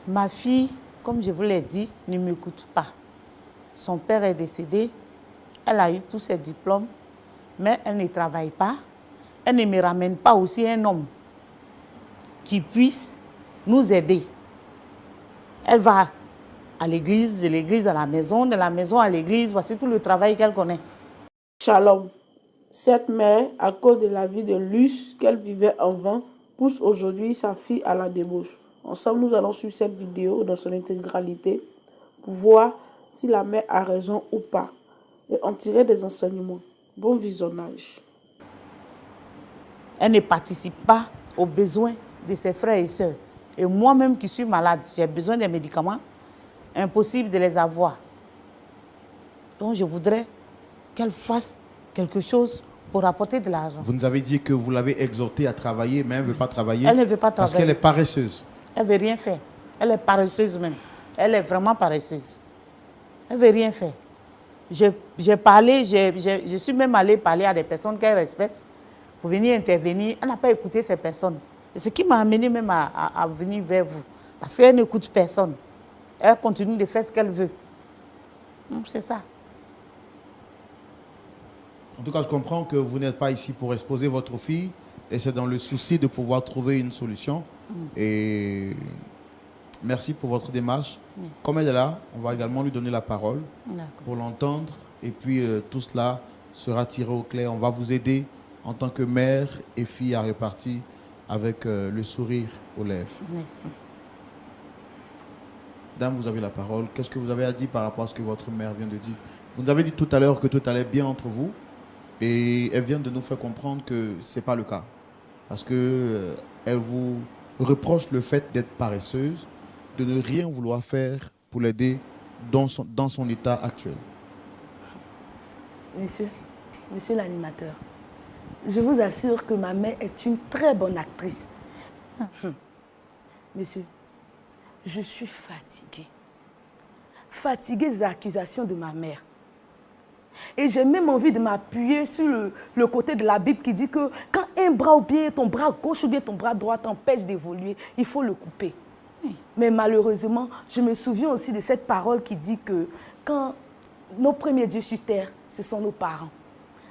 Ma fille, comme je vous l'ai dit, ne m'écoute pas. Son père est décédé. Elle a eu tous ses diplômes, mais elle ne travaille pas. Elle ne me ramène pas aussi un homme qui puisse nous aider. Elle va à l'église, de l'église à la maison, de la maison à l'église. Voici tout le travail qu'elle connaît. Shalom. Cette mère, à cause de la vie de luxe qu'elle vivait avant, pousse aujourd'hui sa fille à la débauche. Ensemble, nous allons suivre cette vidéo dans son intégralité pour voir si la mère a raison ou pas et en tirer des enseignements. Bon visionnage. Elle ne participe pas aux besoins de ses frères et sœurs. Et moi-même qui suis malade, j'ai besoin des médicaments, impossible de les avoir. Donc je voudrais qu'elle fasse quelque chose pour apporter de l'argent. Vous nous avez dit que vous l'avez exhortée à travailler, mais elle ne veut pas travailler. Elle ne veut pas parce travailler. qu'elle est paresseuse. Elle ne veut rien faire. Elle est paresseuse même. Elle est vraiment paresseuse. Elle ne veut rien faire. J'ai parlé, je suis même allée parler à des personnes qu'elle respecte pour venir intervenir. Elle n'a pas écouté ces personnes. Et ce qui m'a amené même à venir vers vous. Parce qu'elle n'écoute personne. Elle continue de faire ce qu'elle veut. C'est ça. En tout cas, je comprends que vous n'êtes pas ici pour exposer votre fille et c'est dans le souci de pouvoir trouver une solution. Et merci pour votre démarche. Merci. Comme elle est là, on va également lui donner la parole pour l'entendre. Et puis tout cela sera tiré au clair. On va vous aider en tant que mère et fille à repartir avec le sourire aux lèvres. Merci. Dame, vous avez la parole. Qu'est-ce que vous avez à dire par rapport à ce que votre mère vient de dire? Vous nous avez dit tout à l'heure que tout allait bien entre vous. Et elle vient de nous faire comprendre que ce n'est pas le cas. Parce qu'elle vous reproche le fait d'être paresseuse, de ne rien vouloir faire pour l'aider dans son état actuel. Monsieur l'animateur, je vous assure que ma mère est une très bonne actrice. Monsieur, je suis fatiguée. Fatiguée des accusations de ma mère. Et j'ai même envie de m'appuyer sur le côté de la Bible qui dit que quand un bras ou bien ton bras gauche ou bien ton bras droit t'empêche d'évoluer, il faut le couper. Mais malheureusement, je me souviens aussi de cette parole qui dit que quand nos premiers dieux sur terre, ce sont nos parents.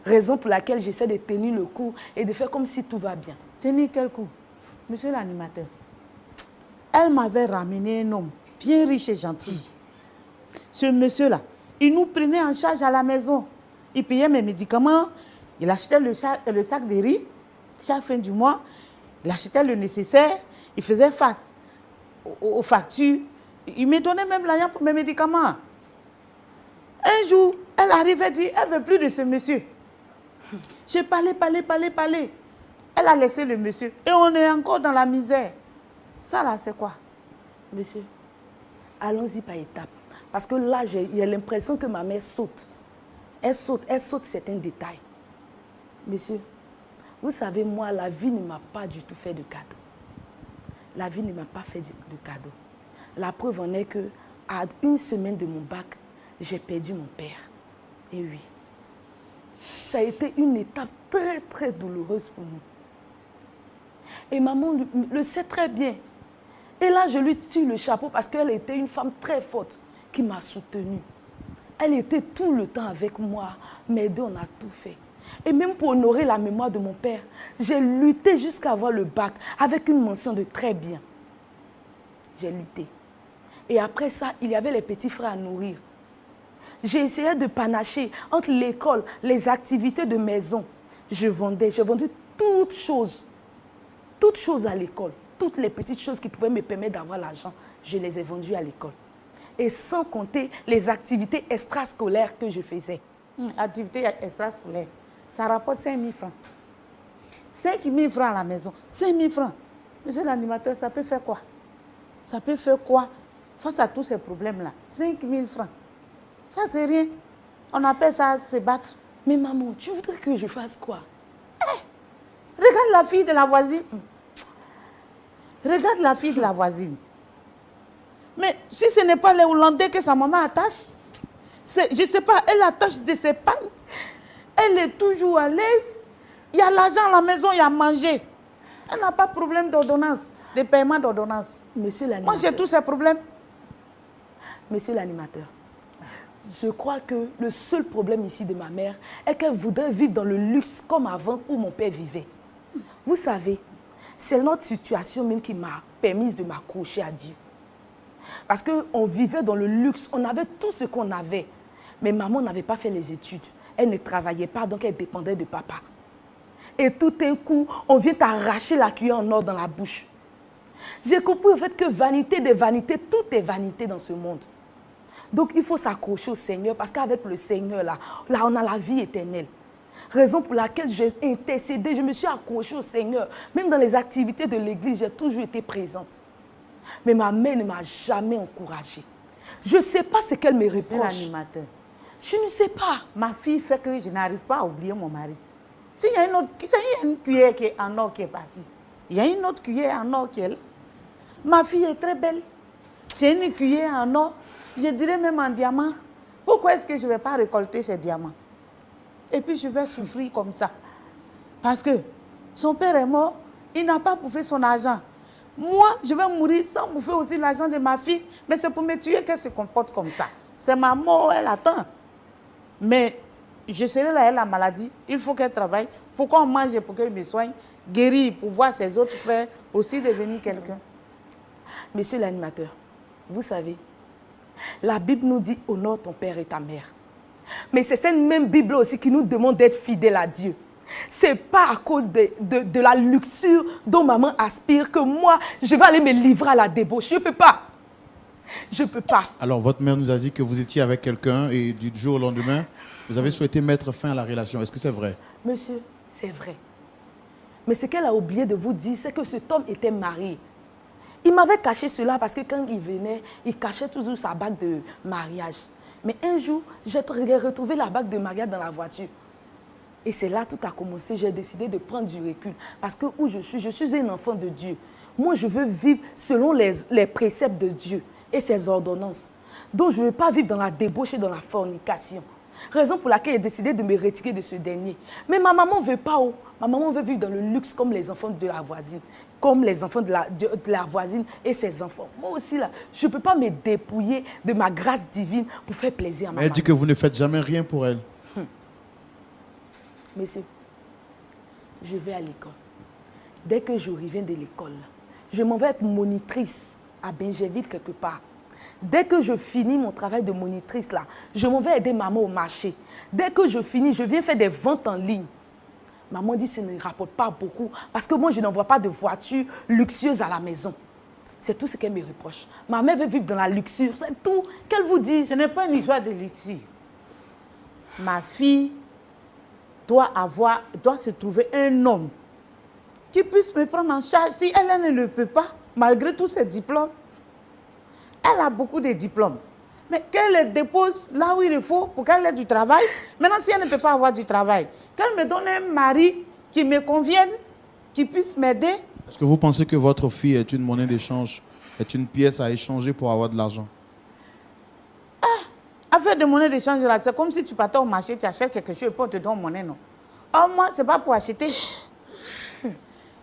Raison pour laquelle j'essaie de tenir le coup et de faire comme si tout va bien. Tenir quel coup? Monsieur l'animateur, elle m'avait ramené un homme bien riche et gentil. Ce monsieur-là, il nous prenait en charge à la maison. Il payait mes médicaments, il achetait le sac de riz chaque fin du mois, il achetait le nécessaire, il faisait face aux factures. Il me donnait même l'argent pour mes médicaments. Un jour, elle arrivait et dit, elle ne veut plus de ce monsieur. J'ai parlé. Elle a laissé le monsieur et on est encore dans la misère. Ça là, c'est quoi? Monsieur, allons-y par étapes. Parce que là, j'ai l'impression que ma mère saute. Elle saute certains détails. Monsieur, vous savez, moi, la vie ne m'a pas du tout fait de cadeau. La vie ne m'a pas fait de cadeau. La preuve en est que, à une semaine de mon bac, j'ai perdu mon père. Et oui, ça a été une étape très, très douloureuse pour nous. Et maman le sait très bien. Et là, je lui tire le chapeau parce qu'elle était une femme très forte qui m'a soutenue. Elle était tout le temps avec moi, m'aider, on a tout fait. Et même pour honorer la mémoire de mon père, j'ai lutté jusqu'à avoir le bac avec une mention de très bien. J'ai lutté. Et après ça, il y avait les petits frères à nourrir. J'ai essayé de panacher entre l'école, les activités de maison. J'ai vendu toutes choses à l'école. Toutes les petites choses qui pouvaient me permettre d'avoir l'argent, je les ai vendues à l'école. Et sans compter les activités extrascolaires que je faisais. Activités extrascolaires, ça rapporte 5 000 francs. 5 000 francs à la maison, 5 000 francs. Monsieur l'animateur, ça peut faire quoi? Ça peut faire quoi face à tous ces problèmes-là? 5 000 francs. Ça, c'est rien. On appelle ça se battre. Mais maman, tu voudrais que je fasse quoi? Regarde la fille de la voisine. Regarde la fille de la voisine. Mais si ce n'est pas les Hollandais que sa maman attache, je ne sais pas, elle attache de ses pannes. Elle est toujours à l'aise. Il y a l'argent à la maison, il y a à manger. Elle n'a pas de problème d'ordonnance, de paiement d'ordonnance. Monsieur Moi, l'animateur. j'ai tous ces problèmes. Monsieur l'animateur, je crois que le seul problème ici de ma mère est qu'elle voudrait vivre dans le luxe comme avant où mon père vivait. Vous savez, c'est notre situation même qui m'a permis de m'accrocher à Dieu. Parce qu'on vivait dans le luxe, on avait tout ce qu'on avait. Mais maman n'avait pas fait les études. Elle ne travaillait pas, donc elle dépendait de papa. Et tout d'un coup, on vient t'arracher la cuillère en or dans la bouche. J'ai compris au fait que vanité des vanités, tout est vanité dans ce monde. Donc il faut s'accrocher au Seigneur parce qu'avec le Seigneur, là, on a la vie éternelle. Raison pour laquelle j'ai intercédé, je me suis accrochée au Seigneur. Même dans les activités de l'église, j'ai toujours été présente. Mais ma mère ne m'a jamais encouragée. Je ne sais pas ce qu'elle me C'est reproche. l'animateur. Je ne sais pas. Ma fille fait que je n'arrive pas à oublier mon mari. S'il y a une cuillère qui est en or qui est partie, il y a une autre cuillère en or qui est là. Ma fille est très belle. C'est une cuillère en or, je dirais même en diamant. Pourquoi est-ce que je ne vais pas récolter ces diamants? Et puis je vais souffrir comme ça. Parce que son père est mort, il n'a pas bouffé son argent. Moi, je vais mourir sans bouffer aussi l'argent de ma fille. Mais c'est pour me tuer qu'elle se comporte comme ça. C'est ma mort, elle attend. Mais je serai là, elle a la maladie. Il faut qu'elle travaille. Pourquoi on mange pour qu'elle me soigne, guérir, pour voir ses autres frères aussi devenir quelqu'un. Monsieur l'animateur, vous savez, la Bible nous dit « honore ton père et ta mère ». Mais c'est cette même Bible aussi qui nous demande d'être fidèles à Dieu. Ce n'est pas à cause de la luxure dont maman aspire que moi, je vais aller me livrer à la débauche. Je ne peux pas. Je ne peux pas. Alors, votre mère nous a dit que vous étiez avec quelqu'un et du jour au lendemain, vous avez souhaité mettre fin à la relation. Est-ce que c'est vrai? Monsieur, c'est vrai. Mais ce qu'elle a oublié de vous dire, c'est que cet homme était marié. Il m'avait caché cela parce que quand il venait, il cachait toujours sa bague de mariage. Mais un jour, j'ai retrouvé la bague de mariage dans la voiture. Et c'est là tout a commencé. J'ai décidé de prendre du recul. Parce que où je suis un enfant de Dieu. Moi, je veux vivre selon les préceptes de Dieu et ses ordonnances. Donc, je ne veux pas vivre dans la débauche et dans la fornication. Raison pour laquelle j'ai décidé de me retirer de ce dernier. Mais ma maman ne veut pas. Oh. Ma maman veut vivre dans le luxe comme les enfants de la voisine. Comme les enfants de la voisine et ses enfants. Moi aussi, là, je ne peux pas me dépouiller de ma grâce divine pour faire plaisir à ma maman. Elle dit que vous ne faites jamais rien pour elle. Monsieur, je vais à l'école. Dès que je reviens de l'école, je m'en vais être monitrice à Benjéville quelque part. Dès que je finis mon travail de monitrice là, je m'en vais aider maman au marché. Dès que je finis, je viens faire des ventes en ligne. Maman dit que ça ne rapporte pas beaucoup parce que moi, je n'envoie pas de voiture luxueuse à la maison. C'est tout ce qu'elle me reproche. Ma mère veut vivre dans la luxure, c'est tout. Qu'elle vous dise. Ce n'est pas une histoire de luxure. Ma fille doit se trouver un homme qui puisse me prendre en charge. Si elle ne le peut pas, malgré tous ses diplômes, elle a beaucoup de diplômes. Mais qu'elle les dépose là où il faut pour qu'elle ait du travail. Maintenant, si elle ne peut pas avoir du travail, qu'elle me donne un mari qui me convienne, qui puisse m'aider. Est-ce que vous pensez que votre fille est une monnaie d'échange, est une pièce à échanger pour avoir de l'argent? Affaire de monnaie d'échange, là, c'est comme si tu partais au marché, tu achètes quelque chose et puis on te donne monnaie, non. Or, moi, ce n'est pas pour acheter.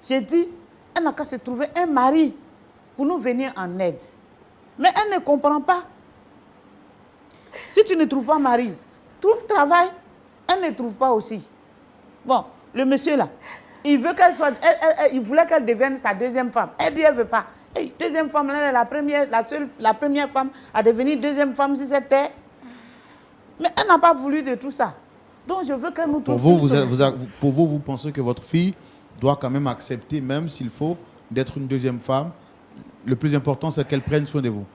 J'ai dit, elle n'a qu'à se trouver un mari pour nous venir en aide. Mais elle ne comprend pas. Si tu ne trouves pas mari, trouve travail. Elle ne trouve pas aussi. Bon, le monsieur là, il veut qu'elle soit, il voulait qu'elle devienne sa deuxième femme. Elle dit, elle ne veut pas. Hey, deuxième femme, elle est la première femme à devenir deuxième femme si c'était. Mais elle n'a pas voulu de tout ça. Donc je veux qu'elle nous trouve. Pour vous, vous pensez que votre fille doit quand même accepter, même s'il faut, d'être une deuxième femme. Le plus important, c'est qu'elle prenne soin de vous.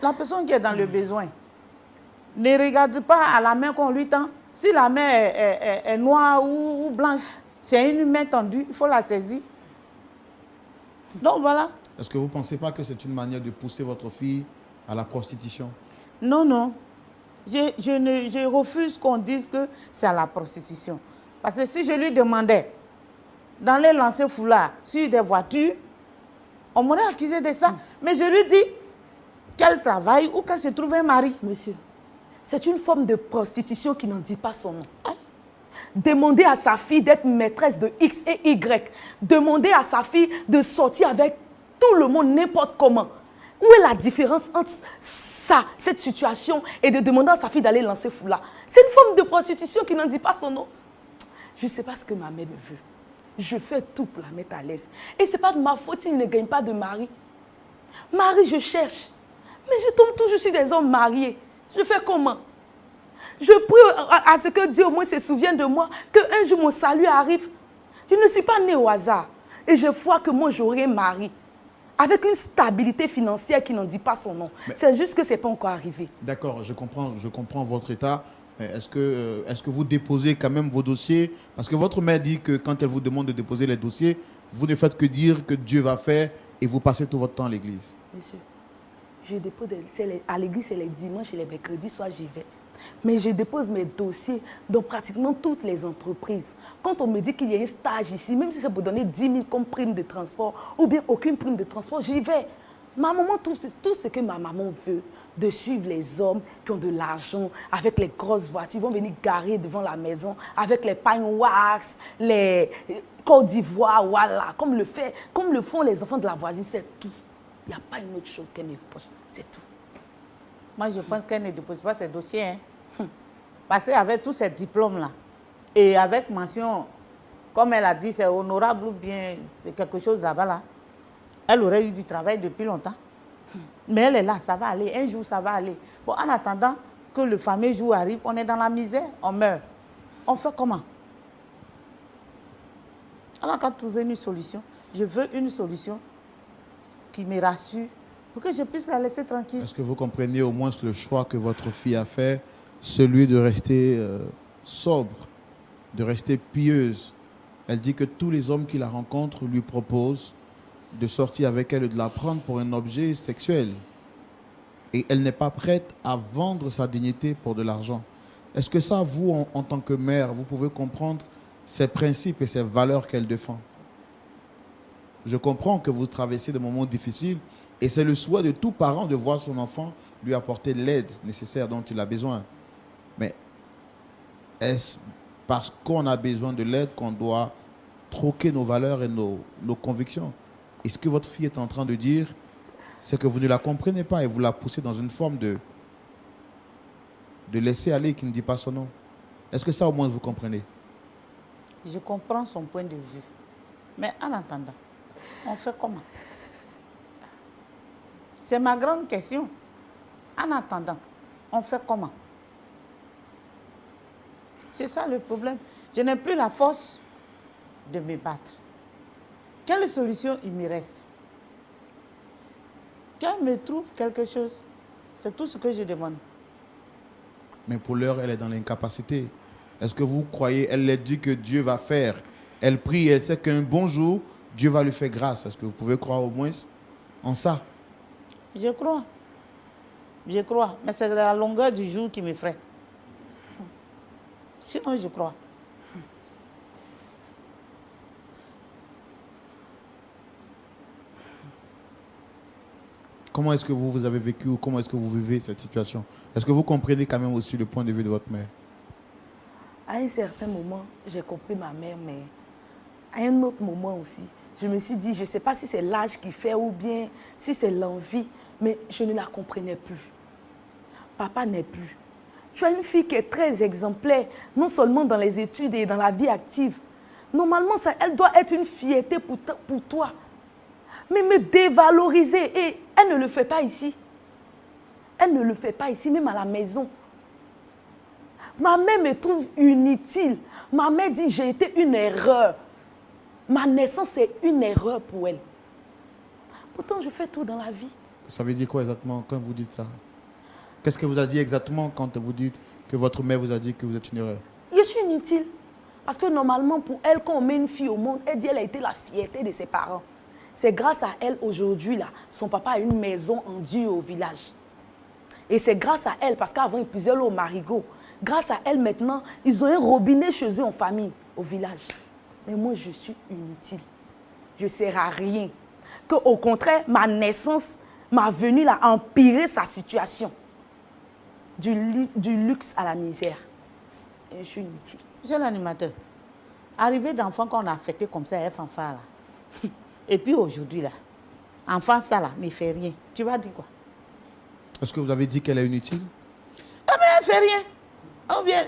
La personne qui est dans le besoin ne regarde pas à la main qu'on lui tend. Si la main est noire ou blanche, c'est une main tendue, il faut la saisir. Donc voilà. Est-ce que vous ne pensez pas que c'est une manière de pousser votre fille à la prostitution? Non, non. Je refuse qu'on dise que c'est à la prostitution. Parce que si je lui demandais d'aller lancer foulard sur des voitures, on m'aurait accusé de ça. Mais je lui dis qu'elle travaille ou qu'elle se trouve un mari. Monsieur, c'est une forme de prostitution qui n'en dit pas son nom. Demander à sa fille d'être maîtresse de X et Y. Demander à sa fille de sortir avec tout le monde, n'importe comment. Où est la différence entre ça, cette situation, et de demander à sa fille d'aller lancer Foula? C'est une forme de prostitution qui n'en dit pas son nom. Je ne sais pas ce que ma mère me veut. Je fais tout pour la mettre à l'aise. Et ce n'est pas de ma faute s'il ne gagne pas de mari. Mari, je cherche. Mais je tombe toujours sur des hommes mariés. Je fais comment? Je prie à ce que Dieu au moins se souvienne de moi, qu'un jour mon salut arrive. Je ne suis pas née au hasard. Et je vois que moi j'aurai un mari. Avec une stabilité financière qui n'en dit pas son nom. C'est juste que ce n'est pas encore arrivé. D'accord, je comprends votre état. Est-ce que vous déposez quand même vos dossiers? Parce que votre mère dit que quand elle vous demande de déposer les dossiers, vous ne faites que dire que Dieu va faire et vous passez tout votre temps à l'église. Monsieur, je dépose à l'église, c'est les dimanches et les mercredis, soit j'y vais. Mais je dépose mes dossiers dans pratiquement toutes les entreprises. Quand on me dit qu'il y a un stage ici, même si c'est pour donner 10 000 comme prime de transport ou bien aucune prime de transport, j'y vais. Ma maman, tout ce que ma maman veut, de suivre les hommes qui ont de l'argent, avec les grosses voitures, ils vont venir garer devant la maison, avec les pine wax, les Côte d'Ivoire, voilà, comme le font les enfants de la voisine, c'est tout. Il n'y a pas une autre chose qu'elle me reproche, c'est tout. Moi, je pense qu'elle ne dépose pas ses dossiers. Hein. Parce qu'avec tous ces diplômes-là, et avec mention, comme elle a dit, c'est honorable ou bien c'est quelque chose là-bas, là, elle aurait eu du travail depuis longtemps. Mais elle est là, ça va aller. Un jour, ça va aller. Bon, en attendant que le fameux jour arrive, on est dans la misère, on meurt. On fait comment? On n'a qu'à trouver une solution. Je veux une solution qui me rassure, pour que je puisse la laisser tranquille. Est-ce que vous comprenez au moins le choix que votre fille a fait, celui de rester sobre, de rester pieuse? Elle dit que tous les hommes qui la rencontrent lui proposent de sortir avec elle et de la prendre pour un objet sexuel. Et elle n'est pas prête à vendre sa dignité pour de l'argent. Est-ce que ça, vous, en tant que mère, vous pouvez comprendre ces principes et ces valeurs qu'elle défend? Je comprends que vous traversez des moments difficiles et c'est le souhait de tout parent de voir son enfant lui apporter l'aide nécessaire dont il a besoin. Mais est-ce parce qu'on a besoin de l'aide qu'on doit troquer nos valeurs et nos convictions? Et ce que votre fille est en train de dire, c'est que vous ne la comprenez pas et vous la poussez dans une forme de laisser aller qui ne dit pas son nom. Est-ce que ça au moins vous comprenez? Je comprends son point de vue. Mais en attendant, on fait comment? C'est ma grande question. En attendant, on fait comment? C'est ça le problème. Je n'ai plus la force de me battre. Quelle solution il me reste? Qu'elle me trouve quelque chose. C'est tout ce que je demande. Mais pour l'heure, elle est dans l'incapacité. Est-ce que vous croyez, elle a dit que Dieu va faire? Elle prie, elle sait qu'un bon jour, Dieu va lui faire grâce. Est-ce que vous pouvez croire au moins en ça? Je crois. Je crois. Mais c'est la longueur du jour qui m'effraie. Sinon, je crois. Comment est-ce que vous avez vécu ou comment est-ce que vous vivez cette situation? Est-ce que vous comprenez quand même aussi le point de vue de votre mère? À un certain moment, j'ai compris ma mère, mais à un autre moment aussi, je me suis dit, je ne sais pas si c'est l'âge qui fait ou bien si c'est l'envie, mais je ne la comprenais plus. Papa n'est plus. Tu as une fille qui est très exemplaire, non seulement dans les études et dans la vie active. Normalement, ça, elle doit être une fierté pour toi. Mais me dévaloriser, et elle ne le fait pas ici. Elle ne le fait pas ici, même à la maison. Ma mère me trouve inutile. Ma mère dit, j'ai été une erreur. Ma naissance est une erreur pour elle. Pourtant, je fais tout dans la vie. Ça veut dire quoi exactement quand vous dites ça? Qu'est-ce que vous a dit exactement quand vous dites que votre mère vous a dit que vous êtes une erreur? Je suis inutile. Parce que normalement, pour elle, quand on met une fille au monde, elle dit qu'elle a été la fierté de ses parents. C'est grâce à elle, aujourd'hui, là, son papa a une maison en Dieu au village. Et c'est grâce à elle, parce qu'avant, ils puisaient l'eau au marigot. Grâce à elle, maintenant, ils ont un robinet chez eux en famille, au village. Mais moi, je suis inutile. Je ne sers à rien. Qu'au contraire, ma naissance, ma venue, là, a empiré sa situation. Du luxe à la misère. Et je suis inutile. Monsieur l'animateur, arrivé d'enfants qu'on a affecté comme ça, un fanfare là. Et puis aujourd'hui là, enfant ça là, ne fait rien. Tu vas dire quoi? Est-ce que vous avez dit qu'elle est inutile? Ah ben, elle ne fait rien. Ou bien,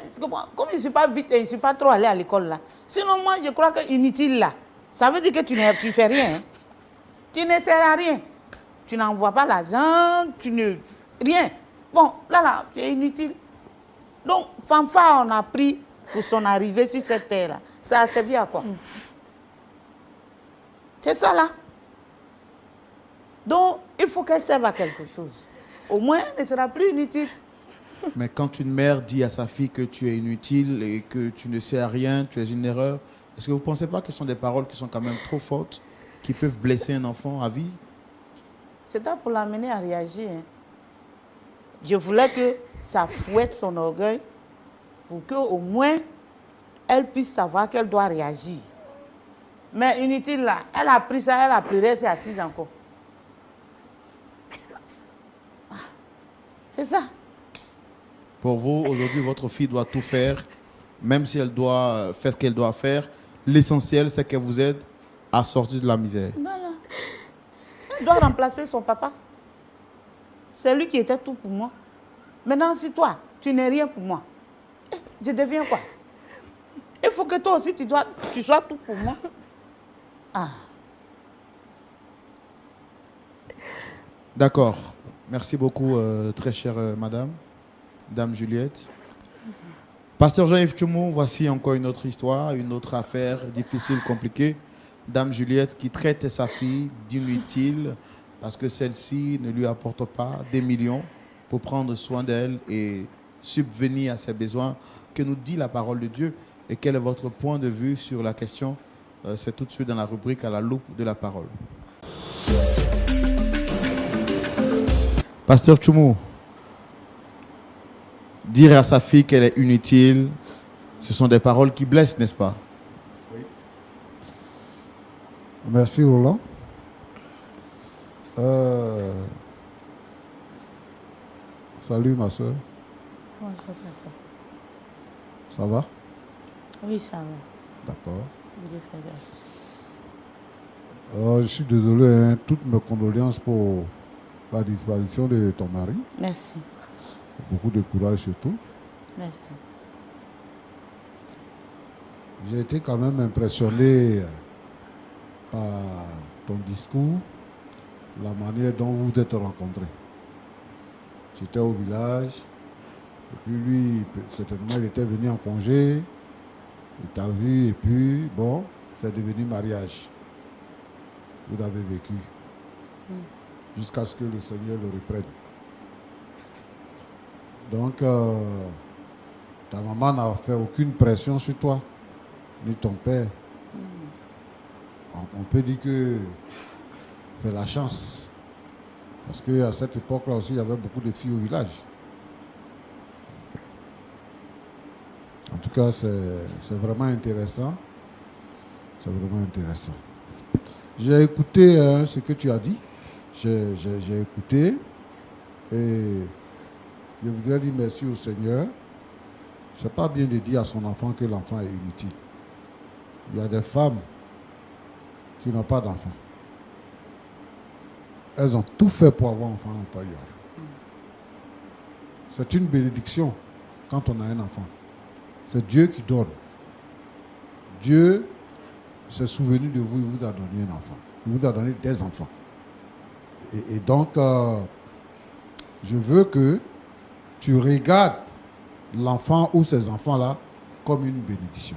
comme je ne suis pas vite et je ne suis pas trop allée à l'école là. Sinon, moi, je crois que inutile là, ça veut dire que tu ne fais rien. Hein. Tu ne sers à rien. Tu n'envoies pas l'argent, tu ne... Rien. Bon, là, tu es inutile. Donc, Fanfa, on a pris pour son arrivée sur cette terre-là. Ça a servi à quoi? C'est ça, là. Donc, il faut qu'elle serve à quelque chose. Au moins, elle ne sera plus inutile. Mais quand une mère dit à sa fille que tu es inutile et que tu ne sais à rien, tu es une erreur, est-ce que vous ne pensez pas que ce sont des paroles qui sont quand même trop fortes, qui peuvent blesser un enfant à vie? C'était pour l'amener à réagir. Hein. Je voulais que ça fouette son orgueil pour qu'au moins, elle puisse savoir qu'elle doit réagir. Mais inutile là, elle a pris ça, elle a pleuré, elle s'est assise encore. C'est ça. Pour vous, aujourd'hui, votre fille doit tout faire, même si elle doit faire ce qu'elle doit faire. L'essentiel, c'est qu'elle vous aide à sortir de la misère. Voilà. Elle doit remplacer son papa. C'est lui qui était tout pour moi. Maintenant, si toi, tu n'es rien pour moi, je deviens quoi? Il faut que toi aussi, tu sois tout pour moi. Ah. D'accord. Merci beaucoup, très chère madame, Dame Juliette. Pasteur Jean-Yves Tchoumou, voici encore une autre histoire, une autre affaire difficile, compliquée. Dame Juliette qui traite sa fille d'inutile parce que celle-ci ne lui apporte pas des millions pour prendre soin d'elle et subvenir à ses besoins. Que nous dit la parole de Dieu et quel est votre point de vue sur la question? C'est tout de suite dans la rubrique à la loupe de la parole. Pasteur Tchoumou, dire à sa fille qu'elle est inutile, ce sont des paroles qui blessent, n'est-ce pas? Oui. Merci Roland. Salut ma soeur. Bonjour, pasteur. Ça va? Oui, ça va. D'accord. Dieu fait grâce. Je suis désolé, hein, toutes mes condoléances pour la disparition de ton mari. Merci. Beaucoup de courage surtout. Merci. J'ai été quand même impressionné par ton discours, la manière dont vous vous êtes rencontrés. Tu étais au village, et puis lui, certainement, il était venu en congé, il t'a vu, et puis, bon, c'est devenu mariage. Vous avez vécu, jusqu'à ce que le Seigneur le reprenne. Donc, ta maman n'a fait aucune pression sur toi, ni ton père. On peut dire que c'est la chance. Parce qu'à cette époque-là aussi, il y avait beaucoup de filles au village. En tout cas, c'est vraiment intéressant. C'est vraiment intéressant. J'ai écouté ce que tu as dit. J'ai écouté. Et je voudrais dire merci au Seigneur. C'est pas bien de dire à son enfant que l'enfant est inutile. Il y a des femmes qui n'ont pas d'enfant. Elles ont tout fait pour avoir un enfant, n'ont pas eu enfant. C'est une bénédiction quand on a un enfant. C'est Dieu qui donne. Dieu s'est souvenu de vous, il vous a donné un enfant. Il vous a donné des enfants. Et donc, je veux que tu regardes l'enfant ou ces enfants-là comme une bénédiction.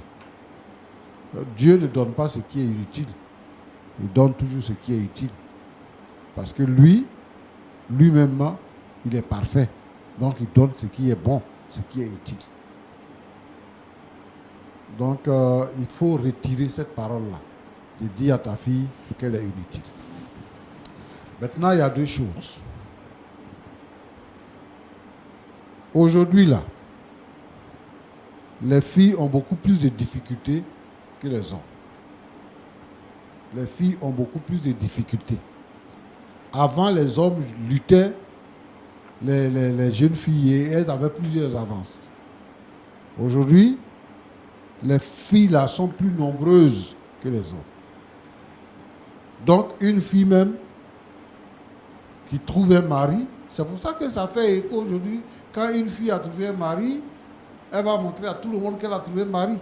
Dieu ne donne pas ce qui est inutile. Il donne toujours ce qui est utile. Parce que lui-même, il est parfait. Donc, il donne ce qui est bon, ce qui est utile. Donc, il faut retirer cette parole-là, de dire à ta fille qu'elle est inutile. Maintenant, il y a deux choses. Aujourd'hui, là, les filles ont beaucoup plus de difficultés que les hommes. Les filles ont beaucoup plus de difficultés. Avant, les hommes luttaient, les jeunes filles, et elles avaient plusieurs avances. Aujourd'hui, les filles là sont plus nombreuses que les hommes. Donc, une fille même qui trouve un mari. C'est pour ça que ça fait écho aujourd'hui. Quand une fille a trouvé un mari, elle va montrer à tout le monde qu'elle a trouvé un mari.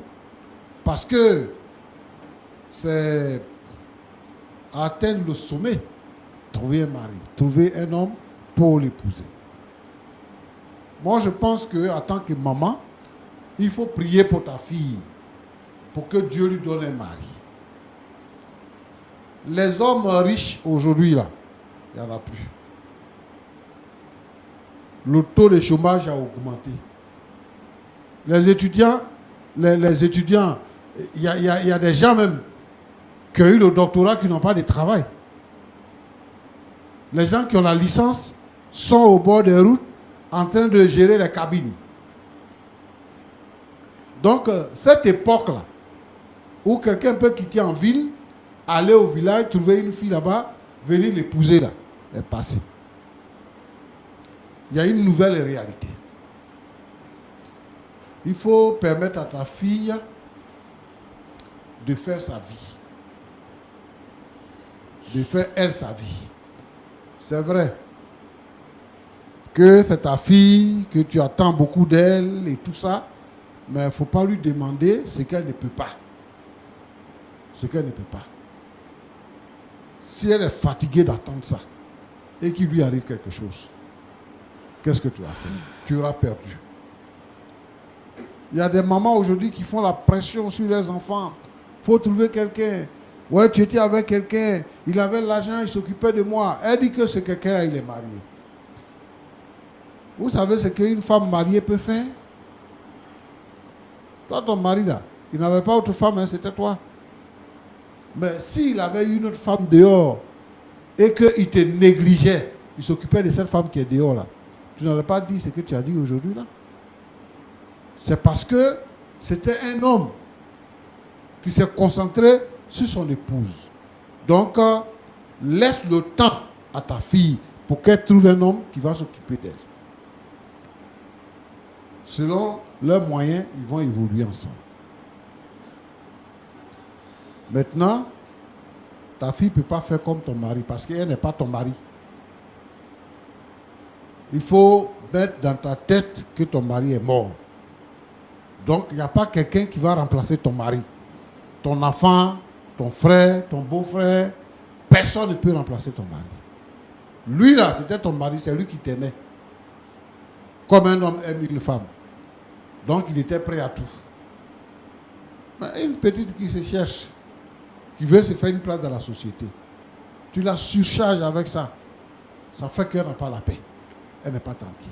Parce que c'est atteindre le sommet, trouver un mari, trouver un homme pour l'épouser. Moi, je pense qu'en tant que maman, il faut prier pour ta fille, pour que Dieu lui donne un mari. Les hommes riches aujourd'hui, là, il n'y en a plus. Le taux de chômage a augmenté. Les étudiants, il y a des gens même qui ont eu le doctorat qui n'ont pas de travail. Les gens qui ont la licence sont au bord des routes en train de gérer les cabines. Donc, cette époque-là, où quelqu'un peut quitter en ville, aller au village, trouver une fille là-bas, venir l'épouser là, est passée. Il y a une nouvelle réalité. Il faut permettre à ta fille de faire sa vie. De faire elle sa vie. C'est vrai que c'est ta fille, que tu attends beaucoup d'elle et tout ça, mais il ne faut pas lui demander ce qu'elle ne peut pas. Ce qu'elle ne peut pas. Si elle est fatiguée d'attendre ça et qu'il lui arrive quelque chose, qu'est-ce que tu as fait? Tu auras perdu. Il y a des mamans aujourd'hui qui font la pression sur les enfants. Il faut trouver quelqu'un. Ouais, tu étais avec quelqu'un, il avait l'argent, il s'occupait de moi. Elle dit que ce quelqu'un-là, il est marié. Vous savez ce qu'une femme mariée peut faire? Toi, ton mari là, il n'avait pas autre femme, hein, c'était toi. Mais s'il avait une autre femme dehors et qu'il te négligeait, il s'occupait de cette femme qui est dehors là, tu n'aurais pas dit ce que tu as dit aujourd'hui là? C'est parce que c'était un homme qui s'est concentré sur son épouse. Donc, laisse le temps à ta fille pour qu'elle trouve un homme qui va s'occuper d'elle. Selon leurs moyens, ils vont évoluer ensemble. Maintenant, ta fille ne peut pas faire comme ton mari parce qu'elle n'est pas ton mari. Il faut mettre dans ta tête que ton mari est mort. Donc, il n'y a pas quelqu'un qui va remplacer ton mari. Ton enfant, ton frère, ton beau-frère, personne ne peut remplacer ton mari. Lui, là, c'était ton mari, c'est lui qui t'aimait. Comme un homme aime une femme. Donc, il était prêt à tout. Mais une petite qui se cherche, qui veut se faire une place dans la société, tu la surcharges avec ça. Ça fait qu'elle n'a pas la paix. Elle n'est pas tranquille.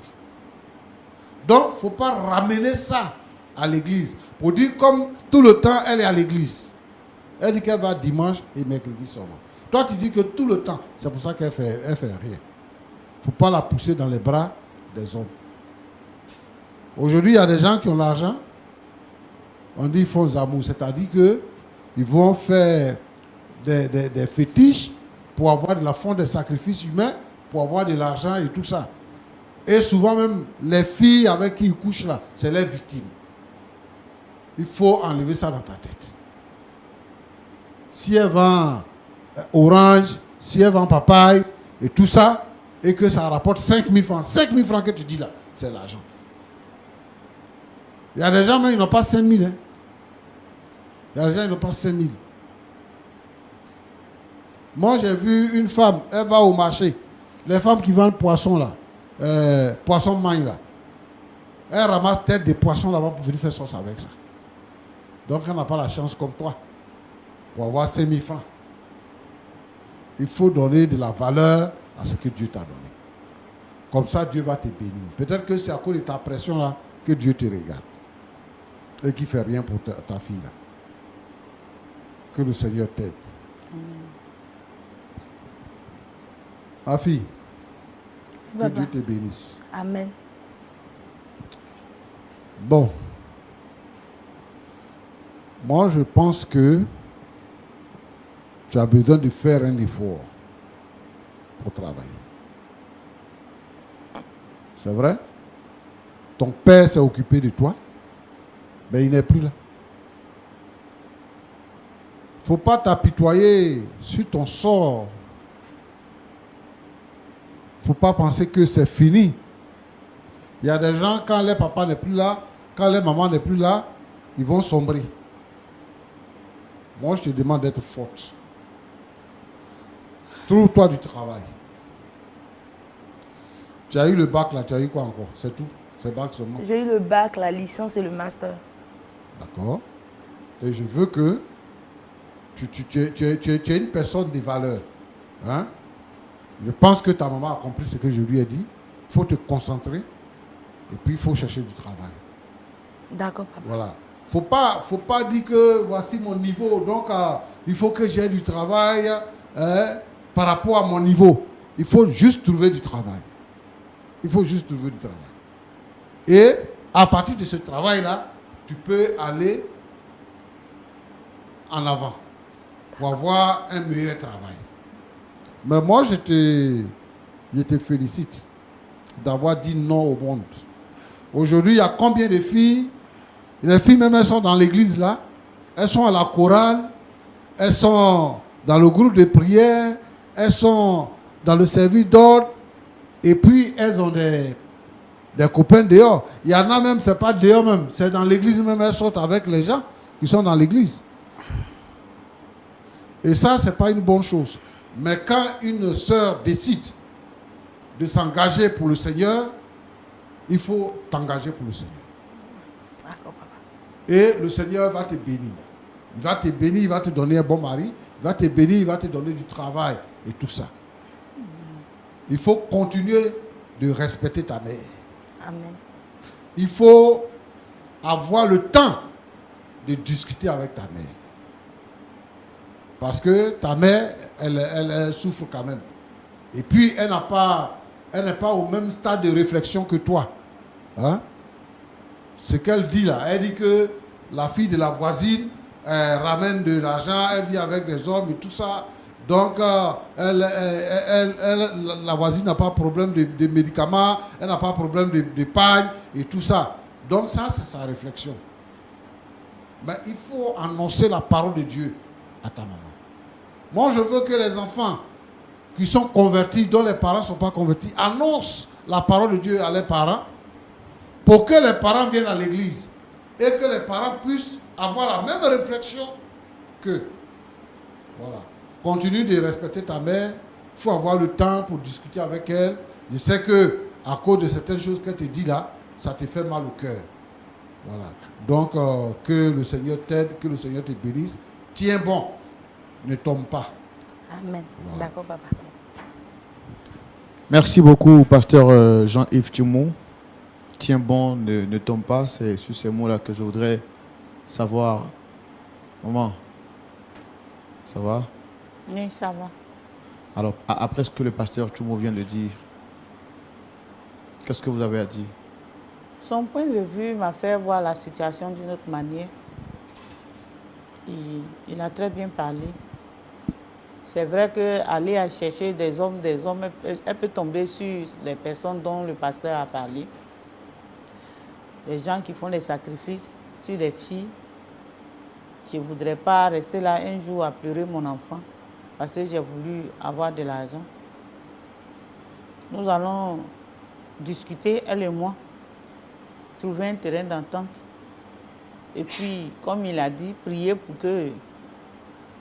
Donc, il ne faut pas ramener ça à l'église. Pour dire comme tout le temps, elle est à l'église. Elle dit qu'elle va dimanche et mercredi seulement. Toi, tu dis que tout le temps, c'est pour ça qu'elle fait rien. Il ne faut pas la pousser dans les bras des hommes. Aujourd'hui, il y a des gens qui ont l'argent. On dit qu'ils font zamour, c'est-à-dire qu'ils vont faire des fétiches pour avoir de la fond des sacrifices humains, pour avoir de l'argent et tout ça. Et souvent même, les filles avec qui ils couchent là, c'est les victimes. Il faut enlever ça dans ta tête. Si elle vend orange, si elle vend papaye et tout ça, et que ça rapporte 5 000 francs, 5 000 francs que tu dis là, c'est l'argent. Il y a des gens, mais ils n'ont pas 5 000. Hein. Il y a des gens, ils n'ont pas 5 000. Moi, j'ai vu une femme, elle va au marché. Les femmes qui vendent poisson là, poisson magne là. Elle ramasse tête des poissons là-bas pour venir faire sauce avec ça. Donc, elle n'a pas la chance comme toi pour avoir 5 000 francs. Il faut donner de la valeur à ce que Dieu t'a donné. Comme ça, Dieu va te bénir. Peut-être que c'est à cause de ta pression là que Dieu te regarde. Et qui ne fait rien pour ta fille là. Que le Seigneur t'aide. Amen. Ma fille, que Papa. Dieu te bénisse. Amen. Bon. Moi, je pense que tu as besoin de faire un effort pour travailler. C'est vrai? Ton père s'est occupé de toi, mais il n'est plus là. Il ne faut pas t'apitoyer sur ton sort. faut pas penser que c'est fini. Il y a des gens, quand les papas n'est plus là, quand les mamans n'est plus là, ils vont sombrer. Moi, je te demande d'être forte. Trouve-toi du travail. Tu as eu le bac là, tu as eu quoi encore? C'est tout? C'est bac seulement? J'ai eu le bac, la licence et le master. D'accord. Et je veux que tu es une personne de valeur. Hein? Je pense que ta maman a compris ce que je lui ai dit. Il faut te concentrer et puis il faut chercher du travail. D'accord, papa. Voilà. Faut pas dire que voici mon niveau, donc il faut que j'ai du travail par rapport à mon niveau. Il faut juste trouver du travail. Il faut juste trouver du travail. Et à partir de ce travail-là, tu peux aller en avant pour avoir un meilleur travail. Mais moi, je te félicite d'avoir dit non au monde. Aujourd'hui, il y a combien de filles? Les filles même, elles sont dans l'église là. Elles sont à la chorale. Elles sont dans le groupe de prière. Elles sont dans le service d'ordre. Et puis, elles ont des copains dehors. Il y en a même, c'est pas dehors même. C'est dans l'église même. Elles sont avec les gens qui sont dans l'église. Et ça, c'est pas une bonne chose. Mais quand une sœur décide de s'engager pour le Seigneur, il faut t'engager pour le Seigneur. D'accord, papa. Et le Seigneur va te bénir. Il va te bénir, il va te donner un bon mari. Il va te bénir, il va te donner du travail et tout ça. Il faut continuer de respecter ta mère. Amen. Il faut avoir le temps de discuter avec ta mère. Parce que ta mère, elle souffre quand même. Et puis, elle n'est pas au même stade de réflexion que toi. Hein? Ce qu'elle dit là, elle dit que la fille de la voisine ramène de l'argent, elle vit avec des hommes et tout ça. Donc, la voisine n'a pas de problème de médicaments, elle n'a pas de problème d'épargne et tout ça. Donc, ça, c'est sa réflexion. Mais il faut annoncer la parole de Dieu à ta maman. Moi, je veux que les enfants qui sont convertis, dont les parents ne sont pas convertis, annoncent la parole de Dieu à leurs parents pour que les parents viennent à l'église et que les parents puissent avoir la même réflexion qu'eux. Voilà. Continue de respecter ta mère. Il faut avoir le temps pour discuter avec elle. Je sais que à cause de certaines choses qu'elle te dit là, ça te fait mal au cœur. Voilà. Donc, que le Seigneur t'aide, que le Seigneur te bénisse. Tiens bon. Ne tombe pas. Amen. Voilà. D'accord, papa. Merci beaucoup, pasteur Jean-Yves Thioumou. Tiens bon, ne tombe pas. C'est sur ces mots-là que je voudrais savoir. Maman, ça va? Oui, ça va. Alors, après ce que le pasteur Thioumou vient de dire, qu'est-ce que vous avez à dire? Son point de vue m'a fait voir la situation d'une autre manière. Il a très bien parlé. C'est vrai qu'aller à chercher des hommes, elle peut tomber sur les personnes dont le pasteur a parlé. Les gens qui font des sacrifices sur les filles. Je ne voudrais pas rester là un jour à pleurer mon enfant parce que j'ai voulu avoir de l'argent. Nous allons discuter, elle et moi, trouver un terrain d'entente. Et puis, comme il a dit, prier pour que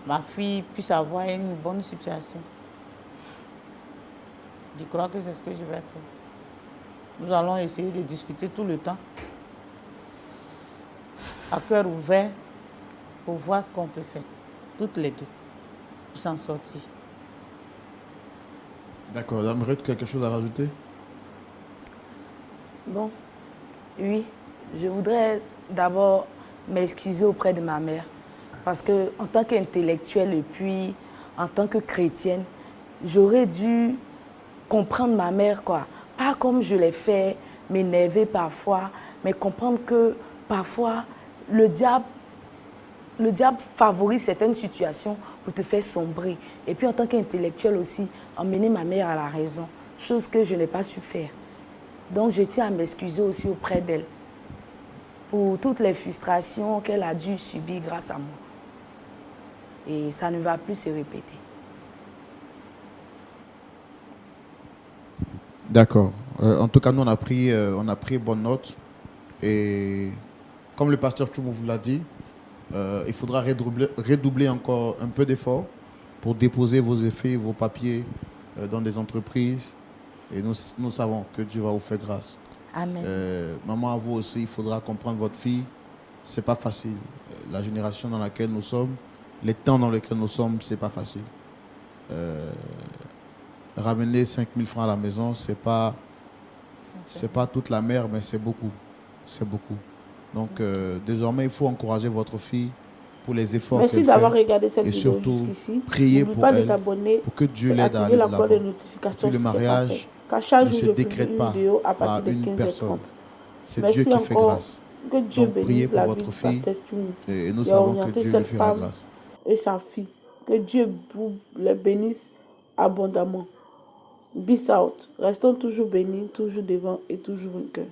ma fille puisse avoir une bonne situation. Je crois que c'est ce que je vais faire. Nous allons essayer de discuter tout le temps, à cœur ouvert, pour voir ce qu'on peut faire, toutes les deux, pour s'en sortir. D'accord. Damrette, quelque chose à rajouter? Bon, oui, je voudrais d'abord m'excuser auprès de ma mère. Parce qu'en tant qu'intellectuelle et puis en tant que chrétienne, j'aurais dû comprendre ma mère, quoi. Pas comme je l'ai fait, m'énerver parfois, mais comprendre que parfois le diable favorise certaines situations pour te faire sombrer. Et puis en tant qu'intellectuelle aussi, emmener ma mère à la raison, chose que je n'ai pas su faire. Donc je tiens à m'excuser aussi auprès d'elle pour toutes les frustrations qu'elle a dû subir grâce à moi. Et ça ne va plus se répéter. D'accord. En tout cas, nous, on a pris bonne note. Et comme le pasteur Tchoumou vous l'a dit, il faudra redoubler encore un peu d'efforts pour déposer vos effets, vos papiers dans des entreprises. Et nous savons que Dieu va vous faire grâce. Amen. Maman, à vous aussi, il faudra comprendre votre fille. C'est pas facile. La génération dans laquelle nous sommes, les temps dans lesquels nous sommes, c'est pas facile. Ramener 5 000 francs à la maison, c'est pas toute la mer, mais c'est beaucoup. C'est beaucoup. Donc, désormais, il faut encourager votre fille pour les efforts Merci qu'elle d'avoir fait. regardé cette Et vidéo surtout, jusqu'ici. priez N'oublie pour pas de elle, t'abonner pour que Dieu et l'aide à activer aller la de cloche de l'avant. notification Puis le si ce n'est pas mariage fait. Car chaque ne jour, se je publie décrète une pas vidéo à par partir de une 15h30. personne. C'est Dieu Merci qui fait encore. grâce. Que Dieu Donc, priez bénisse pour la vie votre du fille pasteur Tchoumou et nous qui a savons que orienté Dieu lui cette fera femme grâce. et sa fille. Que Dieu vous les bénisse abondamment. Peace out. Restons toujours bénis, toujours devant et toujours vainqueurs.